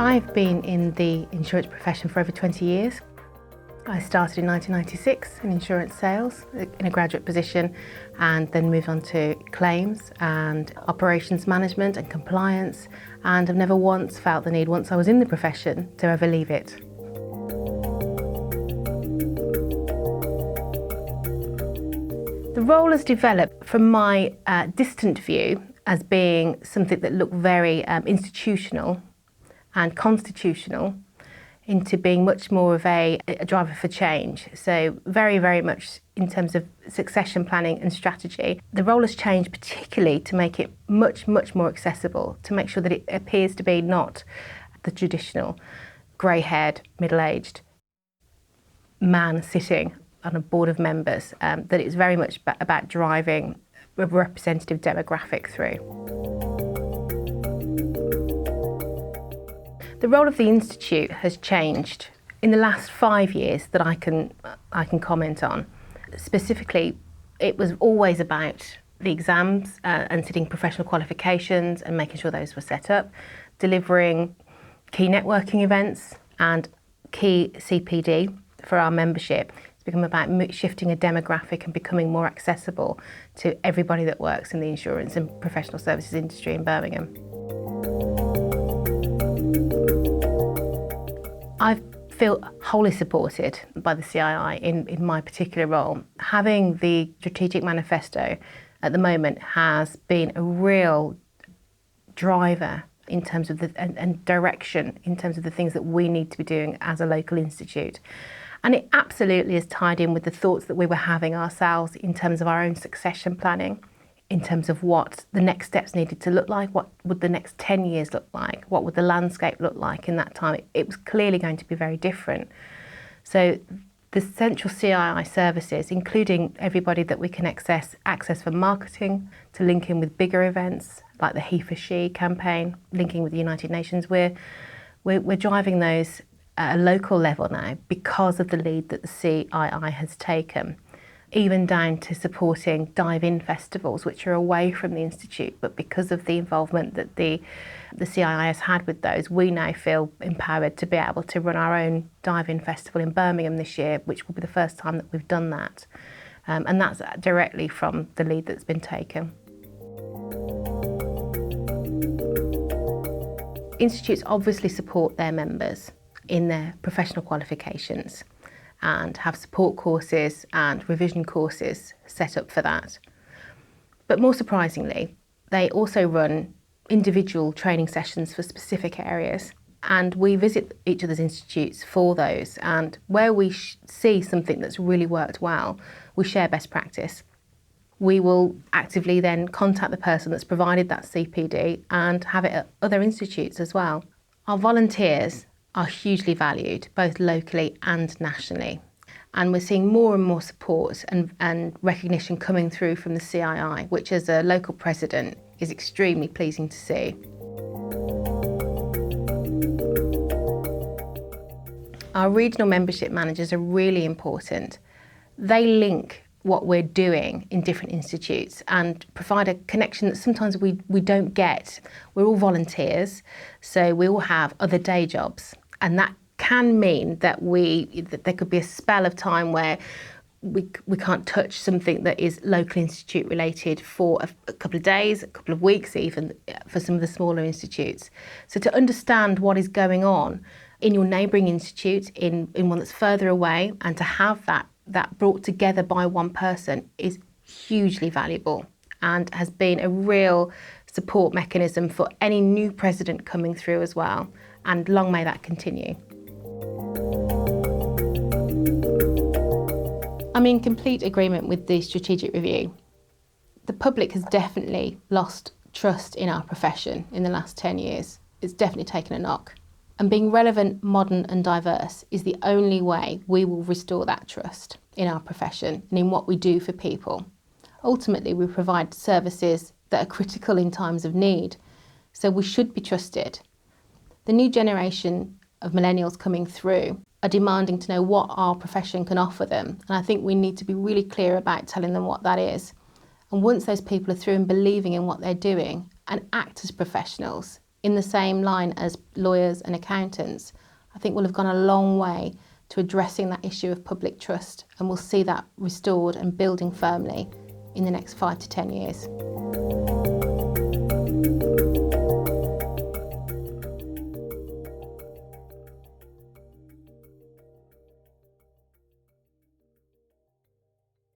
I've been in the insurance profession for over 20 years. I started in 1996 in insurance sales in a graduate position, and then moved on to claims and operations management and compliance, and I've never once felt the need, once I was in the profession, to ever leave it. The role has developed from my distant view as being something that looked very institutional and constitutional, into being much more of a driver for change. So very, very much in terms of succession planning and strategy. The role has changed particularly to make it much, much more accessible, to make sure that it appears to be not the traditional grey-haired, middle-aged man sitting on a board of members, that it's very much about driving a representative demographic through. The role of the Institute has changed in the last 5 years that I can comment on. Specifically, it was always about the exams and sitting professional qualifications and making sure those were set up, delivering key networking events and key CPD for our membership. It's become about shifting a demographic and becoming more accessible to everybody that works in the insurance and professional services industry in Birmingham. I feel wholly supported by the CII in my particular role. Having the strategic manifesto at the moment has been a real driver in terms of and direction in terms of the things that we need to be doing as a local institute. And it absolutely is tied in with the thoughts that we were having ourselves in terms of our own succession planning, in terms of what the next steps needed to look like, what would the next 10 years look like, what would the landscape look like in that time. It was clearly going to be very different. So the central CII services, including everybody that we can access for marketing, to link in with bigger events like the He for She campaign, linking with the United Nations, we're driving those at a local level now because of the lead that the CII has taken, even down to supporting dive-in festivals, which are away from the Institute, but because of the involvement that the CII has had with those, we now feel empowered to be able to run our own dive-in festival in Birmingham this year, which will be the first time that we've done that. And that's directly from the lead that's been taken. Institutes obviously support their members in their professional qualifications and have support courses and revision courses set up for that. But more surprisingly, they also run individual training sessions for specific areas, and we visit each other's institutes for those, and where we see something that's really worked well, we share best practice. We will actively then contact the person that's provided that CPD and have it at other institutes as well. Our volunteers are hugely valued, both locally and nationally. And we're seeing more and more support and recognition coming through from the CII, which as a local president is extremely pleasing to see. Our regional membership managers are really important. They link what we're doing in different institutes and provide a connection that sometimes we don't get. We're all volunteers, so we all have other day jobs, and that can mean that there could be a spell of time where we can't touch something that is local institute related for a couple of days, a couple of weeks even, for some of the smaller institutes. So to understand what is going on in your neighbouring institute, in one that's further away, and to have that brought together by one person is hugely valuable and has been a real support mechanism for any new president coming through as well. And long may that continue. I'm in complete agreement with the strategic review. The public has definitely lost trust in our profession in the last 10 years. It's definitely taken a knock. And being relevant, modern and diverse is the only way we will restore that trust in our profession and in what we do for people. Ultimately, we provide services that are critical in times of need, so we should be trusted. The new generation of millennials coming through are demanding to know what our profession can offer them, and I think we need to be really clear about telling them what that is. And once those people are through and believing in what they're doing and act as professionals, in the same line as lawyers and accountants, I think we'll have gone a long way to addressing that issue of public trust, and we'll see that restored and building firmly in the next 5 to 10 years.